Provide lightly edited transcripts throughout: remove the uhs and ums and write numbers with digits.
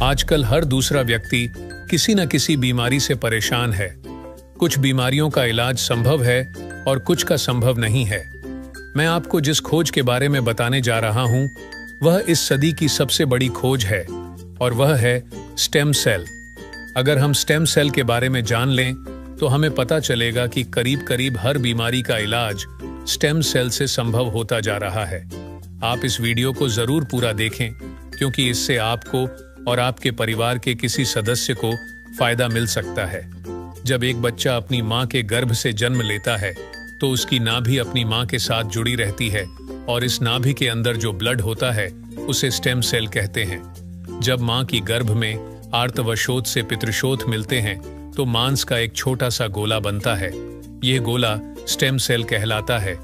आजकल हर दूसरा व्यक्ति किसी न किसी बीमारी से परेशान है। कुछ बीमारियों का इलाज संभव है और कुछ का संभव नहीं है। मैं आपको जिस खोज के बारे में बताने जा रहा हूं, वह इस सदी की सबसे बड़ी खोज है और वह है स्टेम सेल। अगर हम स्टेम सेल के बारे में जान लें तो हमें पता चलेगा कि करीब करीब हर बीमारी का इलाज स्टेम सेल से संभव होता जा रहा है। आप इस वीडियो को जरूर पूरा देखें, क्योंकि इससे आपको और आपके परिवार के किसी सदस्य को फायदा मिल सकता है। जब एक बच्चा अपनी मां के गर्भ से जन्म लेता है तो उसकी नाभि अपनी मां के साथ जुड़ी रहती है और इस नाभि के अंदर जो ब्लड होता है उसे स्टेम सेल कहते हैं। जब मां की गर्भ में आर्तवशोथ से पितृशोथ मिलते हैं तो मांस का एक छोटा सा गोला बनता है। यह गोला स्टेम सेल कहलाता है।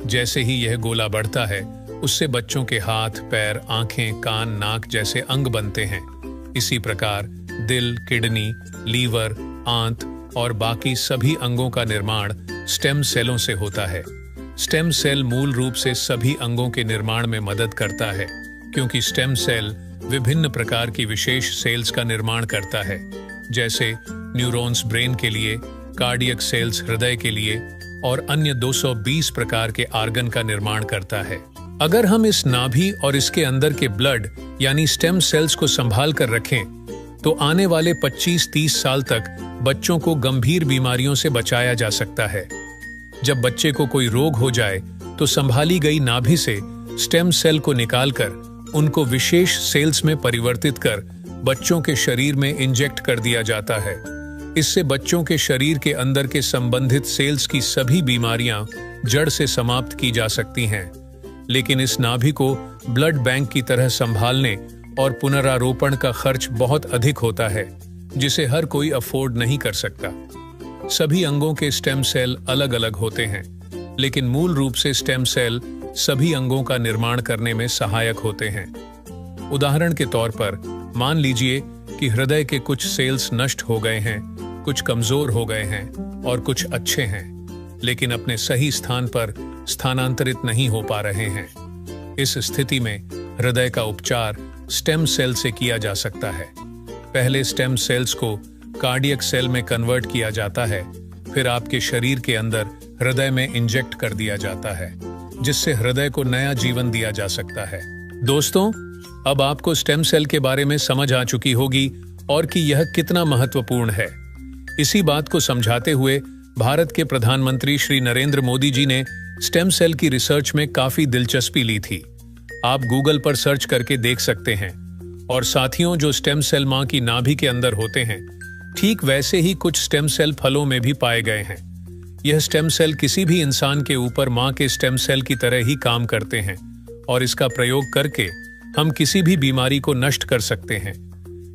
जैसे ही यह गोला बढ़ता है, उससे बच्चों के हाथ, पैर, आंखें, कान, नाक जैसे अंग बनते हैं। इसी प्रकार दिल, किडनी, लीवर, आंत और बाकी सभी अंगों का निर्माण स्टेम सेलों से होता है। स्टेम सेल मूल रूप से सभी अंगों के निर्माण में मदद करता है, क्योंकि स्टेम सेल विभिन्न प्रकार की विशेष सेल्स का निर्माण करता है, जैसे न्यूरॉन्स ब्रेन के लिए, कार्डियक सेल्स हृदय के लिए और अन्य 220 प्रकार के आर्गन का निर्माण करता है। अगर हम इस नाभि और इसके अंदर के ब्लड यानी स्टेम सेल्स को संभाल कर रखें तो आने वाले 25-30 साल तक बच्चों को गंभीर बीमारियों से बचाया जा सकता है। जब बच्चे को कोई रोग हो जाए तो संभाली गई नाभि से स्टेम सेल को निकालकर उनको विशेष सेल्स में परिवर्तित कर बच्चों के शरीर में इंजेक्ट कर दिया जाता है। इससे बच्चों के शरीर के अंदर के संबंधित सेल्स की सभी बीमारियां जड़ से समाप्त की जा सकती हैं। लेकिन इस नाभि को ब्लड बैंक की तरह संभालने और पुनरारोपण का खर्च बहुत अधिक होता है, जिसे हर कोई अफोर्ड नहीं कर सकता। सभी अंगों के स्टेम सेल अलग अलग होते हैं, लेकिन मूल रूप से स्टेम सेल सभी अंगों का निर्माण करने में सहायक होते हैं। उदाहरण के तौर पर मान लीजिए कि हृदय के कुछ सेल्स नष्ट हो गए हैं, कुछ कमजोर हो गए हैं और कुछ अच्छे हैं, लेकिन अपने सही स्थान पर स्थानांतरित नहीं हो पा रहे हैं। इस स्थिति में हृदय का उपचार स्टेम सेल से किया जा सकता है। पहले स्टेम सेल्स को कार्डियक सेल में कन्वर्ट किया जाता है, फिर आपके शरीर के अंदर हृदय में इंजेक्ट कर दिया जाता है, जिससे हृदय को नया जीवन दिया जा सकता है। दोस्तों, अब आपको स्टेम सेल के बारे में समझ आ चुकी होगी और कि यह कितना महत्वपूर्ण है। इसी बात को समझाते हुए भारत के प्रधानमंत्री श्री नरेंद्र मोदी जी ने स्टेम सेल की रिसर्च में काफी दिलचस्पी ली थी। आप गूगल पर सर्च करके देख सकते हैं। और साथियों, जो स्टेम सेल मां की नाभि के अंदर होते हैं, ठीक वैसे ही कुछ स्टेम सेल फलों में भी पाए गए हैं। यह स्टेम सेल किसी भी इंसान के ऊपर मां के स्टेम सेल की तरह ही काम करते हैं और इसका प्रयोग करके हम किसी भी बीमारी को नष्ट कर सकते हैं।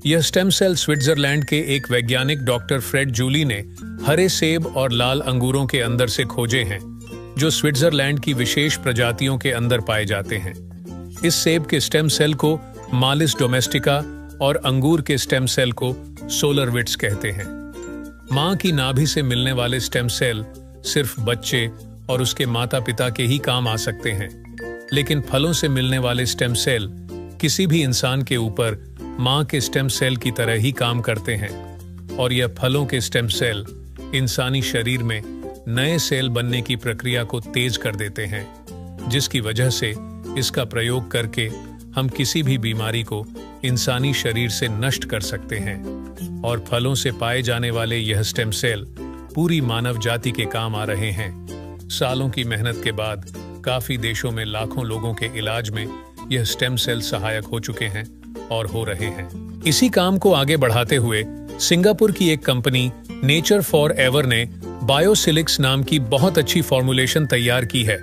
यह स्टेम सेल स्विट्जरलैंड के एक वैज्ञानिक डॉक्टर फ्रेड जूली ने हरे सेब और लाल अंगूरों के अंदर से खोजे हैं, जो स्विट्जरलैंड की विशेष प्रजातियों के अंदर पाए जाते हैं। इस सेब के स्टेम सेल को मालिस डोमेस्टिका और अंगूर के स्टेम सेल को सोलरविट्स कहते हैं। मां की नाभि से मिलने वाले स्टेम सेल सिर्फ बच्चे और उसके माता पिता के ही काम आ सकते हैं, लेकिन फलों से मिलने वाले स्टेम सेल किसी भी इंसान के ऊपर मां के स्टेम सेल की तरह ही काम करते हैं और यह फलों के स्टेम सेल इंसानी शरीर में नए सेल बनने की प्रक्रिया को तेज कर देते हैं, जिसकी वजह से इसका प्रयोग करके हम किसी भी बीमारी को इंसानी शरीर से नष्ट कर सकते हैं। और फलों से पाए जाने वाले यह स्टेम सेल पूरी मानव जाति के काम आ रहे हैं। सालों की मेहनत के बाद काफी देशों में लाखों लोगों के इलाज में यह स्टेम सेल सहायक हो चुके हैं और हो रहे हैं। इसी काम को आगे बढ़ाते हुए सिंगापुर की एक कंपनी नेचर फॉर एवर ने बायोसिलिक्स नाम की बहुत अच्छी फॉर्मुलेशन तैयार की है,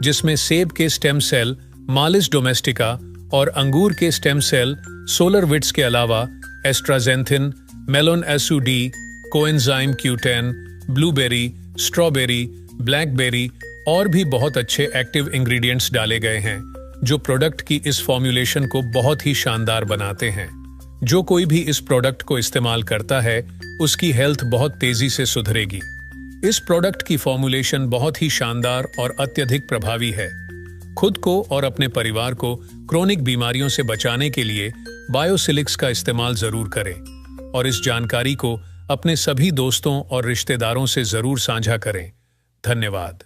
जिसमें सेब के स्टेम सेल मालिस डोमेस्टिका और अंगूर के स्टेम सेल सोलरविट्स के अलावा एस्ट्राजेंथिन, मेलोन एसुडी, coenzyme Q10, blueberry, strawberry, blackberry और भी बहुत अच्छे एक्टिव इंग्रेडिएंट्स डाले गए हैं, जो प्रोडक्ट की इस फॉर्मुलेशन को बहुत ही शानदार बनाते हैं। जो कोई भी इस प्रोडक्ट को इस्तेमाल करता है, उसकी हेल्थ बहुत तेजी से सुधरेगी। इस प्रोडक्ट की फॉर्मुलेशन बहुत ही शानदार और अत्यधिक प्रभावी है। खुद को और अपने परिवार को क्रोनिक बीमारियों से बचाने के लिए बायोसिलिक्स का इस्तेमाल जरूर करें और इस जानकारी को अपने सभी दोस्तों और रिश्तेदारों से जरूर साझा करें। धन्यवाद।